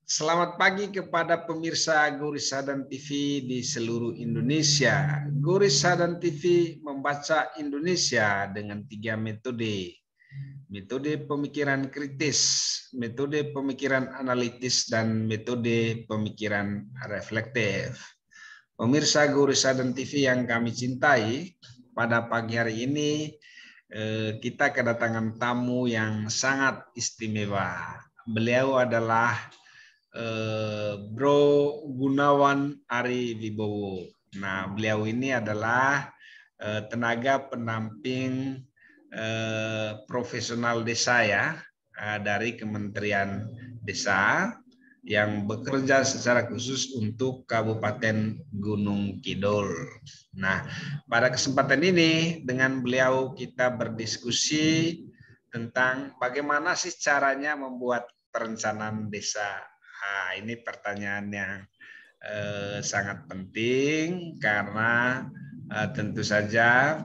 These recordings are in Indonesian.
Selamat pagi kepada pemirsa Gurisa dan TV di seluruh Indonesia. Gurisa dan TV membaca Indonesia dengan 3 metode. Metode pemikiran kritis, metode pemikiran analitis, dan metode pemikiran reflektif. Pemirsa Gurisa dan TV yang kami cintai, pada pagi hari ini kita kedatangan tamu yang sangat istimewa. Beliau adalah Bro Gunawan Ari Wibowo. Nah, beliau ini adalah tenaga pendamping profesional desa ya, dari Kementerian Desa yang bekerja secara khusus untuk Kabupaten Gunung Kidul. Nah, pada kesempatan ini dengan beliau kita berdiskusi tentang bagaimana sih caranya membuat perencanaan desa. Nah, ini pertanyaan yang sangat penting karena tentu saja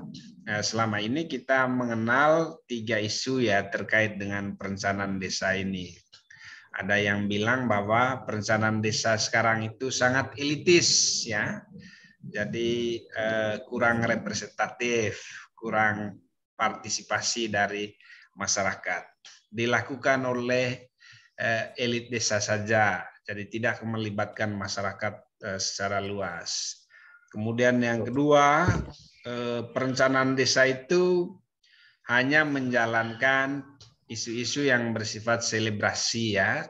selama ini kita mengenal 3 isu ya terkait dengan perencanaan desa ini. Ada yang bilang bahwa perencanaan desa sekarang itu sangat elitis ya. Jadi kurang representatif, kurang partisipasi dari masyarakat. Dilakukan oleh elit desa saja, jadi tidak melibatkan masyarakat secara luas. Kemudian yang kedua, perencanaan desa itu hanya menjalankan isu-isu yang bersifat selebrasi ya,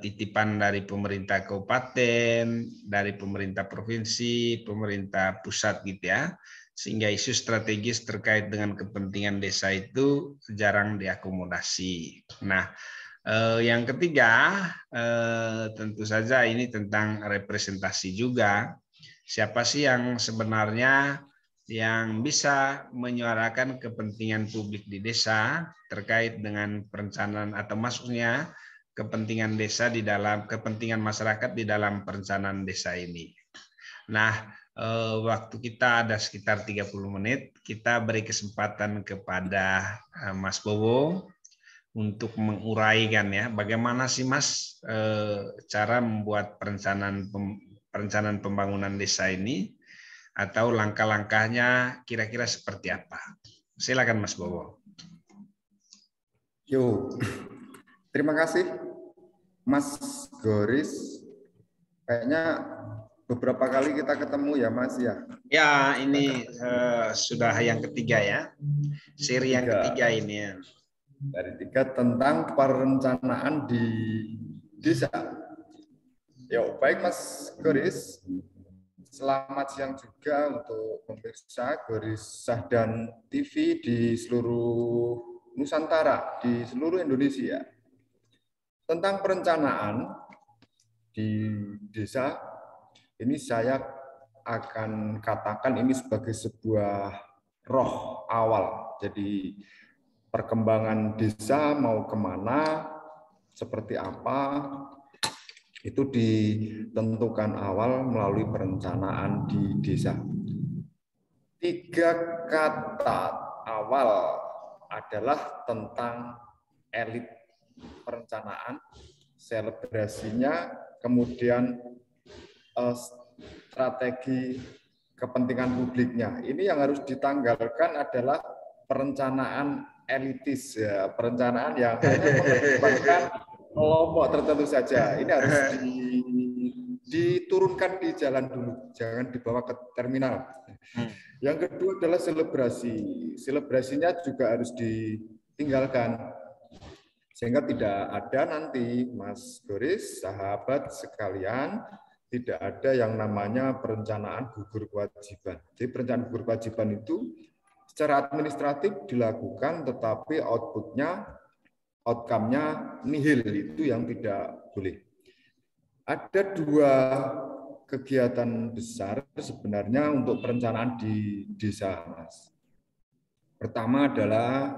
titipan dari pemerintah kabupaten, dari pemerintah provinsi, pemerintah pusat gitu ya, sehingga isu strategis terkait dengan kepentingan desa itu jarang diakomodasi. Nah, yang ketiga, tentu saja ini tentang representasi juga. Siapa sih yang sebenarnya yang bisa menyuarakan kepentingan publik di desa terkait dengan perencanaan atau masuknya kepentingan desa di dalam kepentingan masyarakat di dalam perencanaan desa ini. Nah, waktu kita ada sekitar 30 menit, kita beri kesempatan kepada Mas Bowo untuk menguraikan ya, bagaimana sih Mas cara membuat perencanaan pembangunan desa ini atau langkah-langkahnya kira-kira seperti apa? Silakan Mas Bowo. Yo, terima kasih Mas Goris. Kayaknya beberapa kali kita ketemu ya Mas ya. Ya, ini sudah yang ketiga ya, seri yang ketiga ini ya. Dari 3 tentang perencanaan di desa. Yo, baik Mas Goris. Selamat siang juga untuk pemirsa Goris dan TV di seluruh Nusantara, di seluruh Indonesia. Tentang perencanaan di desa, ini saya akan katakan ini sebagai sebuah roh awal. Jadi perkembangan desa mau kemana, seperti apa, itu ditentukan awal melalui perencanaan di desa. 3 kata awal adalah tentang elit perencanaan, selebrasinya, kemudian strategi kepentingan publiknya. Ini yang harus ditanggalkan adalah perencanaan elitis, ya, perencanaan yang hanya melibatkan kelompok tertentu saja. Ini harus diturunkan di jalan dulu, jangan dibawa ke terminal. Yang kedua adalah selebrasi. Selebrasinya juga harus ditinggalkan. Sehingga tidak ada nanti, Mas Goris, sahabat sekalian, tidak ada yang namanya perencanaan gugur kewajiban. Jadi perencanaan gugur kewajiban itu secara administratif dilakukan, tetapi outcome-nya nihil, itu yang tidak boleh. Ada 2 kegiatan besar sebenarnya untuk perencanaan di desa, Mas. Pertama adalah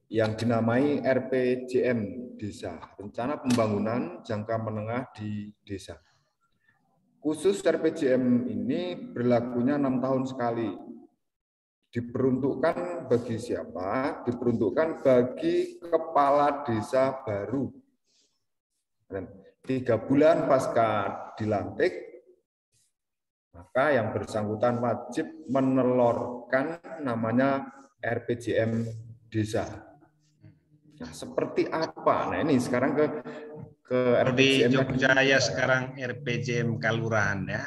yang dinamai RPJM desa, Rencana Pembangunan Jangka Menengah di Desa. Khusus RPJM ini berlakunya 6 tahun sekali. diperuntukkan bagi siapa? Diperuntukkan bagi kepala desa baru. 3 bulan pasca dilantik, maka yang bersangkutan wajib menelurkan namanya RPJM desa. Nah, seperti apa? Nah, ini sekarang ke Kalau di RPJM Jogja ya sekarang RPJM Kelurahan ya.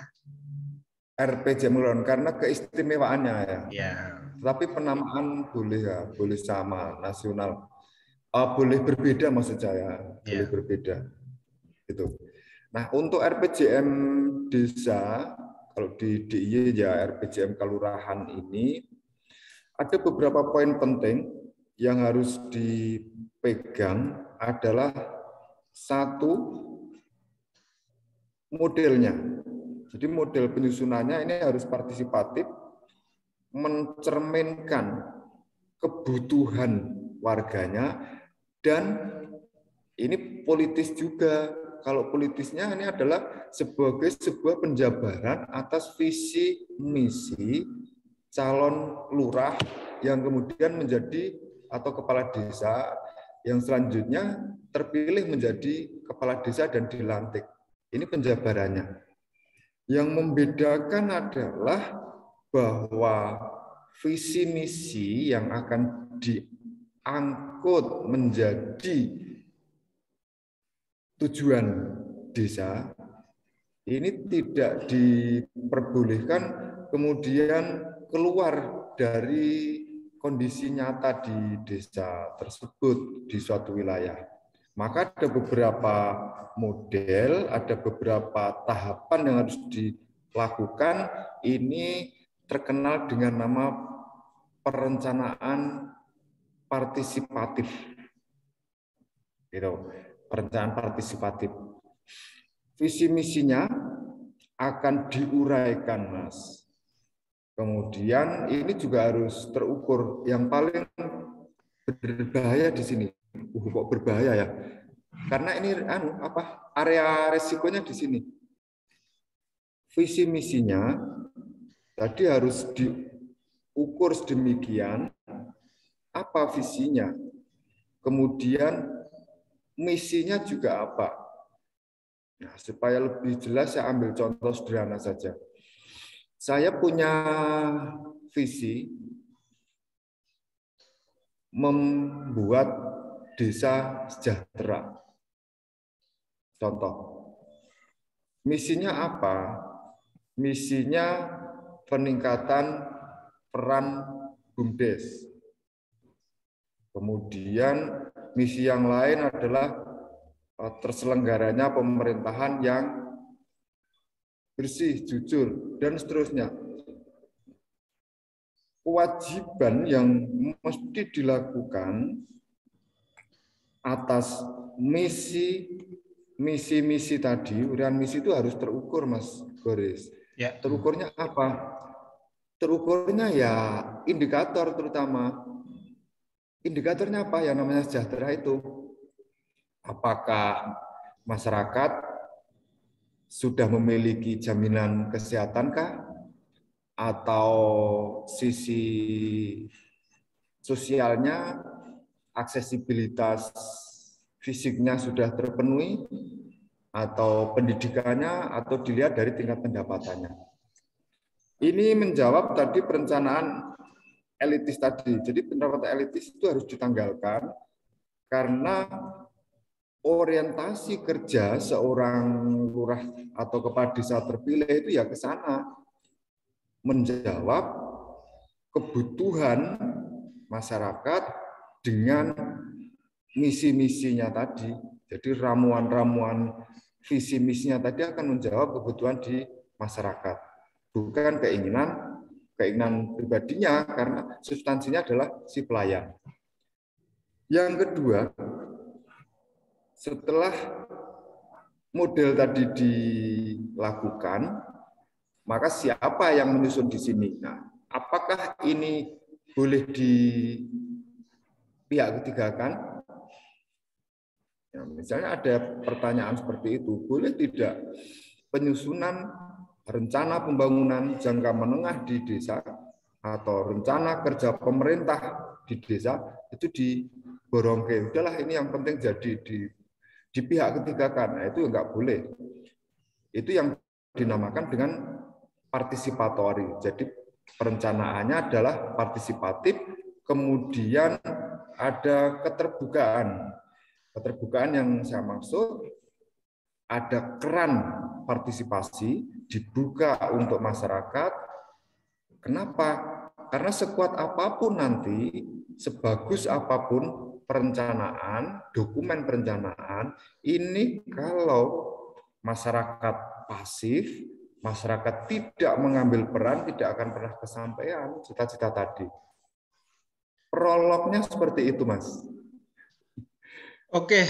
RPJM Kelurahan karena keistimewaannya ya. Ya. Tapi penamaan boleh ya, boleh sama nasional. Boleh berbeda maksud saya, boleh Ya. berbeda. Gitu. Nah, untuk RPJM desa, kalau di DIY ya RPJM Kelurahan ini ada beberapa poin penting yang harus dipegang adalah satu, modelnya. Jadi model penyusunannya ini harus partisipatif, mencerminkan kebutuhan warganya, dan ini politis juga. Kalau politisnya ini adalah sebagai sebuah penjabaran atas visi misi calon lurah yang kemudian menjadi atau kepala desa yang selanjutnya terpilih menjadi kepala desa dan dilantik. Ini penjabarannya. Yang membedakan adalah bahwa visi misi yang akan diangkut menjadi tujuan desa ini tidak diperbolehkan kemudian keluar dari kondisi nyata di desa tersebut di suatu wilayah. Maka ada beberapa model, ada beberapa tahapan yang harus dilakukan. Ini terkenal dengan nama perencanaan partisipatif. Gitu. Perencanaan partisipatif. Visi misinya akan diuraikan, Mas. Kemudian ini juga harus terukur. Yang paling berbahaya di sini. Kok berbahaya ya? Karena ini area resikonya di sini. Visi misinya tadi harus diukur sedemikian apa visinya. Kemudian misinya juga apa? Nah, supaya lebih jelas saya ambil contoh sederhana saja. Saya punya visi membuat desa sejahtera. Contoh. Misinya apa? Misinya peningkatan peran BUMDes. Kemudian misi yang lain adalah terselenggaranya pemerintahan yang bersih, jujur, dan seterusnya. Kewajiban yang mesti dilakukan atas misi tadi, urian misi itu harus terukur, Mas Boris. Ya. Terukurnya apa? Terukurnya ya indikator terutama. Indikatornya apa? Yang namanya sejahtera itu. Apakah masyarakat sudah memiliki jaminan kesehatan kah? Atau sisi sosialnya, aksesibilitas fisiknya sudah terpenuhi, atau pendidikannya, atau dilihat dari tingkat pendapatannya. Ini menjawab tadi perencanaan elitis tadi. Jadi pendapatan elitis itu harus ditanggalkan karena orientasi kerja seorang lurah atau kepala desa terpilih itu ya ke sana, menjawab kebutuhan masyarakat dengan misi-misinya tadi. Jadi ramuan-ramuan visi misinya tadi akan menjawab kebutuhan di masyarakat, bukan keinginan pribadinya, karena substansinya adalah si pelayan. Yang kedua, setelah model tadi dilakukan, maka siapa yang menyusun di sini? Nah, apakah ini boleh di pihak ketiga kan? Ya, misalnya ada pertanyaan seperti itu, boleh tidak penyusunan rencana pembangunan jangka menengah di desa atau rencana kerja pemerintah di desa itu diborongke. Udahlah ini yang penting jadi di pihak ketiga kan. Nah, itu nggak boleh. Itu yang dinamakan dengan partisipatori. Jadi perencanaannya adalah partisipatif, kemudian ada keterbukaan. Keterbukaan yang saya maksud ada keran partisipasi dibuka untuk masyarakat. Kenapa? Karena sekuat apapun nanti, sebagus apapun perencanaan, dokumen perencanaan, ini kalau masyarakat pasif, masyarakat tidak mengambil peran, tidak akan pernah kesampaian cita-cita tadi. Prolognya seperti itu, Mas. Oke,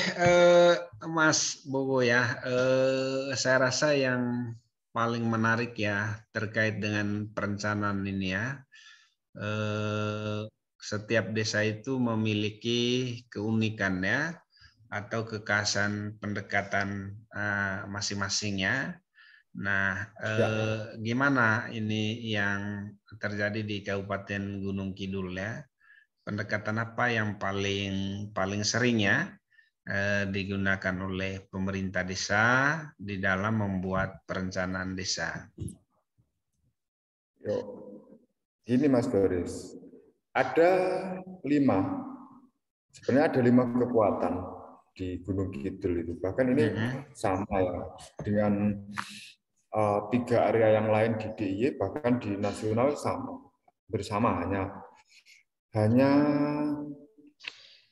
Mas Bowo ya, saya rasa yang paling menarik ya terkait dengan perencanaan ini ya. Setiap desa itu memiliki keunikannya atau kekhasan pendekatan masing-masingnya. Nah, gimana ini yang terjadi di Kabupaten Gunung Kidul ya? Pendekatan apa yang paling sering ya digunakan oleh pemerintah desa di dalam membuat perencanaan desa? Yuk. Gini Mas Boris, ada 5. Sebenarnya ada 5 kekuatan di Gunung Kidul itu. Bahkan ini sama ya dengan 3 area yang lain di DIY, bahkan di nasional sama, bersama hanya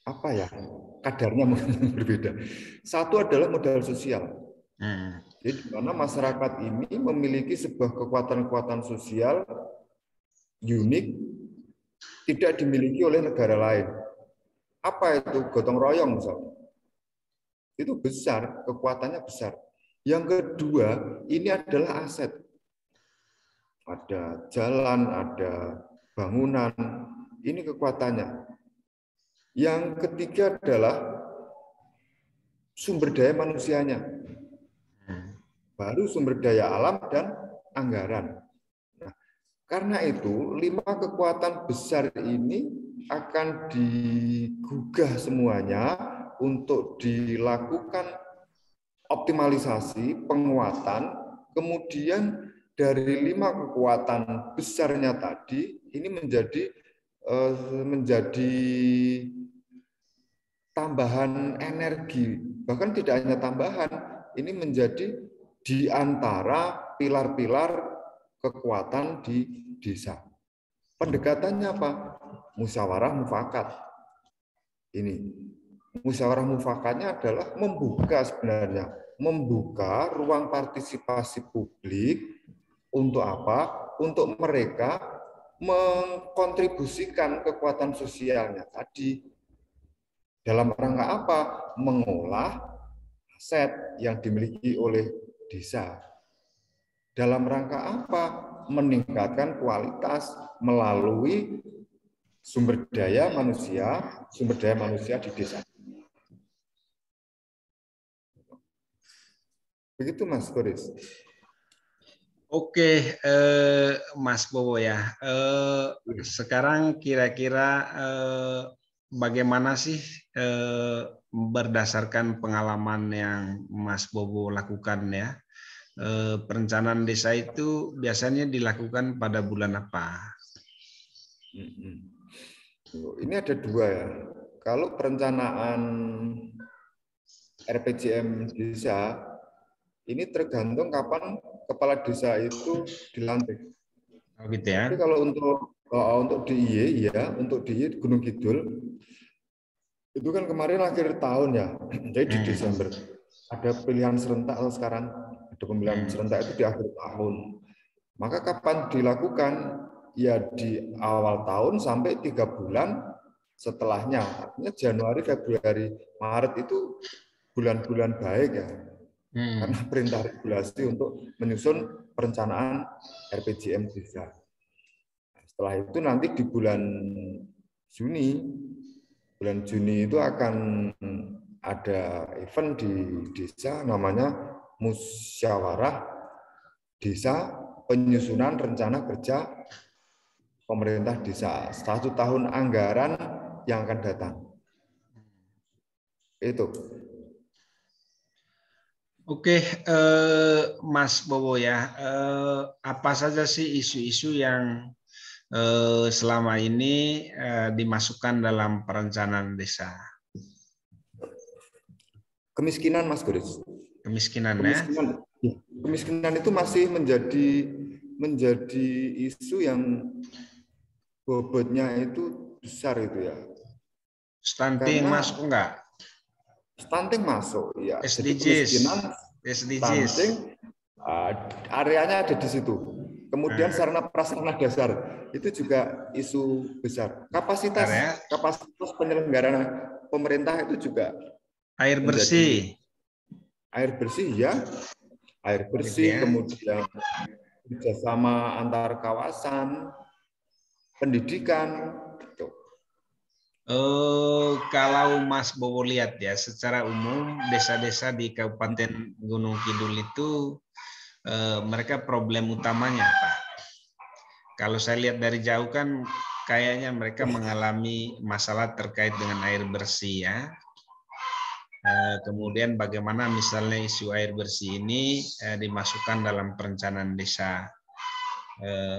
apa ya, kadarnya mungkin berbeda. Satu adalah modal sosial. Jadi di mana masyarakat ini memiliki sebuah kekuatan-kekuatan sosial unik, tidak dimiliki oleh negara lain. Apa itu? Gotong royong misalnya. Itu besar, kekuatannya besar. Yang kedua, ini adalah aset. Ada jalan, ada bangunan, ini kekuatannya. Yang ketiga adalah sumber daya manusianya. Baru sumber daya alam dan anggaran. Nah, karena itu, 5 kekuatan besar ini akan digugah semuanya untuk dilakukan optimalisasi, penguatan, kemudian dari 5 kekuatan besarnya tadi, ini menjadi tambahan energi. Bahkan tidak hanya tambahan, ini menjadi di antara pilar-pilar kekuatan di desa. Pendekatannya apa? Musyawarah mufakat. Ini musyawarah mufakatnya adalah membuka ruang partisipasi publik untuk apa? Untuk mereka mengkontribusikan kekuatan sosialnya tadi. Dalam rangka apa? Mengolah aset yang dimiliki oleh desa. Dalam rangka apa? Meningkatkan kualitas melalui sumber daya manusia di desa. Begitu Mas Boris. Oke, Mas Bowo ya. Sekarang kira-kira bagaimana sih berdasarkan pengalaman yang Mas Bowo lakukan ya? Perencanaan desa itu biasanya dilakukan pada bulan apa? Ini ada 2 ya. Kalau perencanaan RPJM desa, ini tergantung kapan kepala desa itu dilantik. Oh, gitu ya. Tapi kalau untuk DIY ya, untuk DIY Gunung Kidul itu kan kemarin akhir tahun ya, jadi di Desember ada pilihan serentak atau sekarang ada pemilihan serentak itu di akhir tahun. Maka kapan dilakukan? Ya di awal tahun sampai 3 bulan setelahnya. Artinya Januari, Februari, Maret itu bulan-bulan baik ya. Karena perintah regulasi untuk menyusun perencanaan RPJM desa. Setelah itu nanti di bulan Juni itu akan ada event di desa namanya Musyawarah Desa Penyusunan Rencana Kerja pemerintah desa 1 tahun anggaran yang akan datang. Itu. Oke, Mas Bowo ya, apa saja sih isu-isu yang selama ini dimasukkan dalam perencanaan desa? Kemiskinan, Mas Boris. Kemiskinan ya? Kemiskinan itu masih menjadi isu yang bobotnya itu besar itu ya. Stunting masuk enggak? Stunting masuk, ya. Jadi SDGs, kemiskinan, SDGs. stunting, areanya ada di situ. Kemudian sarana prasarana dasar itu juga isu besar. Kapasitas penyelenggaraan pemerintah itu juga air bersih. Air bersih ya, air bersih, kemudian kerjasama antar kawasan, pendidikan. Gitu. Kalau Mas Bowo lihat ya, secara umum desa-desa di Kabupaten Gunung Kidul itu mereka problem utamanya apa? Kalau saya lihat dari jauh kan kayaknya mereka mengalami masalah terkait dengan air bersih ya. Kemudian bagaimana misalnya isu air bersih ini dimasukkan dalam perencanaan desa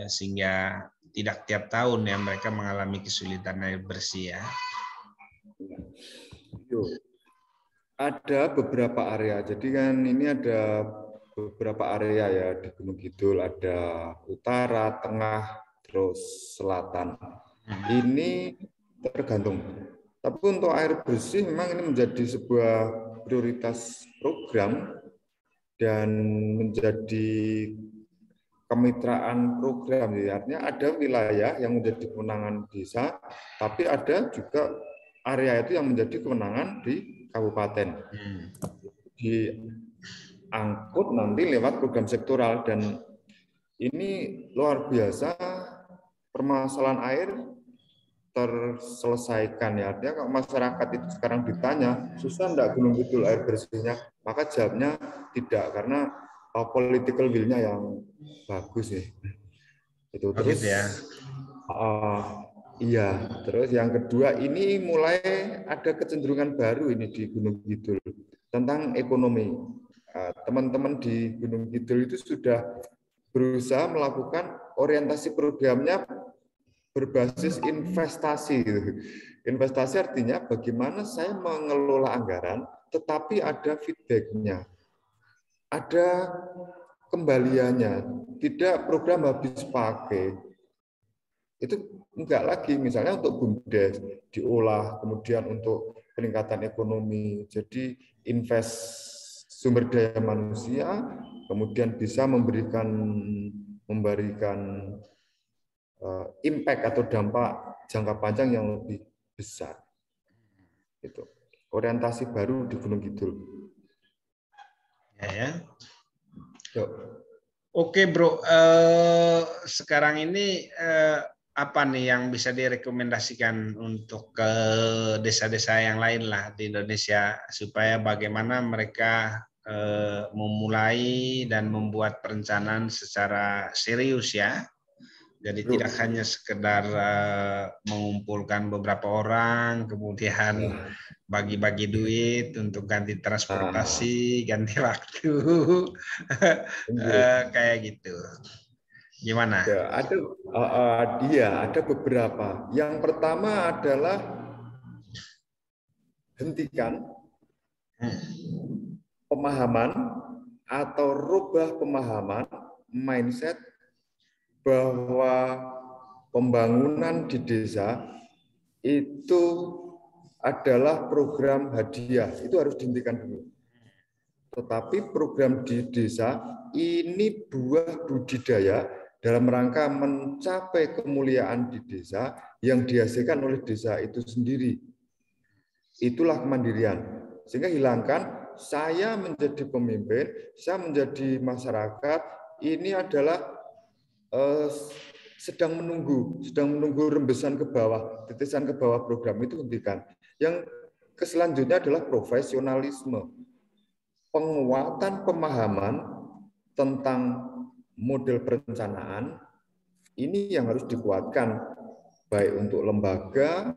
sehingga tidak tiap tahun ya mereka mengalami kesulitan air bersih ya. Ada beberapa area. Jadi kan ini ada beberapa area ya di Gunung Kidul, ada utara, tengah, terus selatan. Ini tergantung. Tapi untuk air bersih memang ini menjadi sebuah prioritas program dan menjadi kemitraan program. Artinya ada wilayah yang menjadi kewenangan desa, tapi ada juga area itu yang menjadi kewenangan di kabupaten. Diangkut nanti lewat program sektoral, dan ini luar biasa permasalahan air terselesaikan ya. Artinya kalau masyarakat itu sekarang ditanya, susah enggak Gunung Kidul air bersihnya? Maka jawabnya tidak, karena political will-nya yang bagus nih. Itu terus gitu ya. Iya, terus yang kedua ini mulai ada kecenderungan baru ini di Gunung Kidul tentang ekonomi. Teman-teman di Gunung Kidul itu sudah berusaha melakukan orientasi programnya berbasis investasi. Investasi artinya bagaimana saya mengelola anggaran, tetapi ada feedback-nya, ada kembaliannya, tidak program habis pakai. Itu enggak lagi, misalnya untuk BUMDes diolah, kemudian untuk peningkatan ekonomi, jadi invest sumber daya manusia, kemudian bisa memberikan impact atau dampak jangka panjang yang lebih besar. Itu orientasi baru di Gunung Kidul. Ya. Yuk. Oke bro, sekarang ini apa nih yang bisa direkomendasikan untuk ke desa-desa yang lain lah di Indonesia supaya bagaimana mereka memulai dan membuat perencanaan secara serius ya. Jadi tidak hanya sekedar mengumpulkan beberapa orang, kemudian bagi-bagi duit untuk ganti transportasi, ganti waktu, kayak gitu. Gimana? Ya, ada beberapa. Yang pertama adalah hentikan pemahaman atau rubah pemahaman mindset bahwa pembangunan di desa itu adalah program hadiah. Itu harus dihentikan dulu. Tetapi program di desa ini buah budidaya dalam rangka mencapai kemuliaan di desa yang dihasilkan oleh desa itu sendiri. Itulah kemandirian. Sehingga hilangkan saya menjadi pemimpin, saya menjadi masyarakat, ini adalah sedang menunggu rembesan ke bawah, titisan ke bawah program itu hentikan. Yang selanjutnya adalah profesionalisme. Penguatan pemahaman tentang model perencanaan, Ini yang harus dikuatkan, baik untuk lembaga,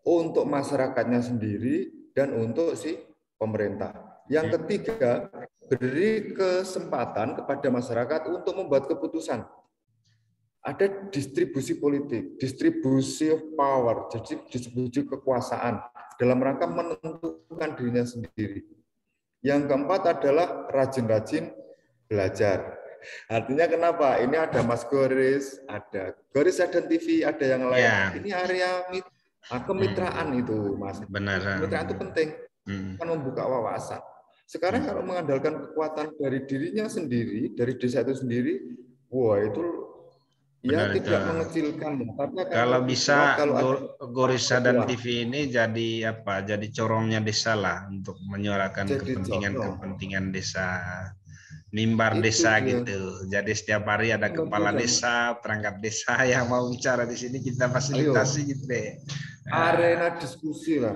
untuk masyarakatnya sendiri, dan untuk si pemerintah. Yang ketiga, beri kesempatan kepada masyarakat untuk membuat keputusan. Ada distribusi politik, distribusi of power, jadi distribusi kekuasaan dalam rangka menentukan dirinya sendiri. Yang keempat adalah rajin-rajin belajar. Artinya kenapa? Ini ada Mas Goris, ada Goris dan TV, ada yang lain. Ya. Ini area kemitraan itu, Mas. Benar. Kemitraan itu penting, kan membuka wawasan. Sekarang kalau mengandalkan kekuatan dari dirinya sendiri, dari desa itu sendiri, wah itu ya Benar, tidak mengecilkan. Tapi kalau bisa kalau Gorisa dan TV ini jadi apa? Jadi corongnya desa lah untuk menyuarakan jadi kepentingan desa, mimbar itu desa dia. gitu. Jadi setiap hari ada kepala desa, perangkat desa yang mau bicara di sini kita fasilitasi gitu deh. Arena diskusi lah.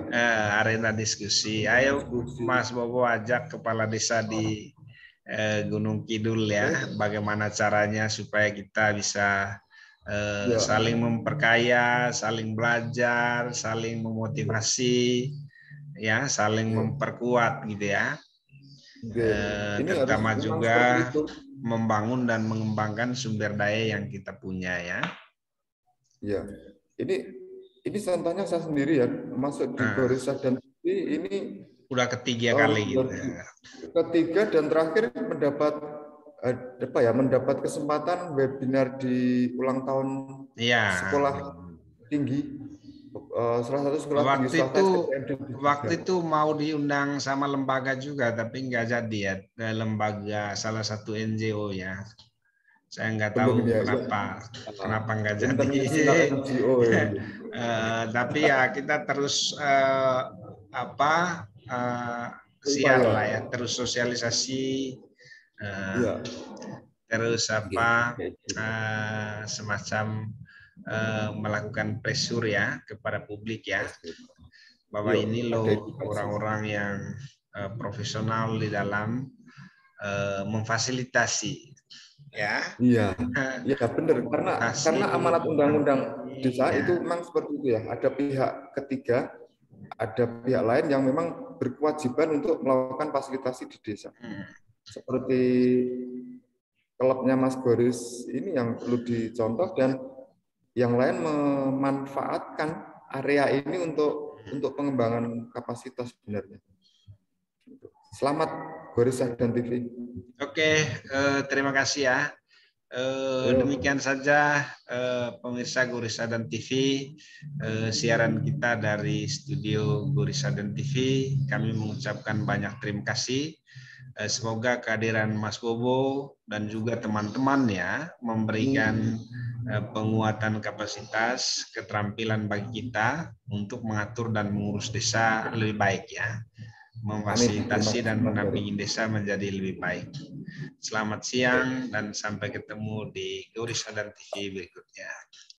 Arena diskusi. Ayo Mas Bobo ajak kepala desa di Gunung Kidul ya, bagaimana caranya supaya kita bisa saling memperkaya, saling belajar, saling memotivasi, ya, saling memperkuat gitu ya. Terutama juga membangun dan mengembangkan sumber daya yang kita punya ya. Ya, ini contohnya saya sendiri ya, masuk di Gorisa dan ini udah ketiga kali gitu. Ketiga dan terakhir mendapat kesempatan webinar di ulang tahun sekolah tinggi, salah satu sekolah tinggi swasta. Waktu itu mau diundang sama lembaga juga tapi nggak jadi ya, lembaga salah satu NGO ya. Saya nggak tahu kenapa nggak jadi. Tapi ya kita terus siar lah ya, terus sosialisasi, terus semacam melakukan pressure ya kepada publik ya, bahwa ini loh orang-orang yang profesional di dalam memfasilitasi. Ya, iya benar, karena amanat undang-undang desa itu memang seperti itu ya. Ada pihak ketiga, ada pihak lain yang memang berkewajiban untuk melakukan fasilitasi di desa. Seperti klubnya Mas Goris ini yang perlu dicontoh, dan yang lain memanfaatkan area ini untuk pengembangan kapasitas sebenarnya. Selamat Gorisa dan TV. Oke, terima kasih ya. Demikian saja pemirsa Gorisa dan TV, siaran kita dari studio Gorisa dan TV. Kami mengucapkan banyak terima kasih. Semoga kehadiran Mas Bobo dan juga teman-teman ya memberikan penguatan kapasitas, keterampilan bagi kita untuk mengatur dan mengurus desa lebih baik ya. Memfasilitasi dan menampingi desa menjadi lebih baik. Selamat siang dan sampai ketemu di Gorisa dan TV berikutnya.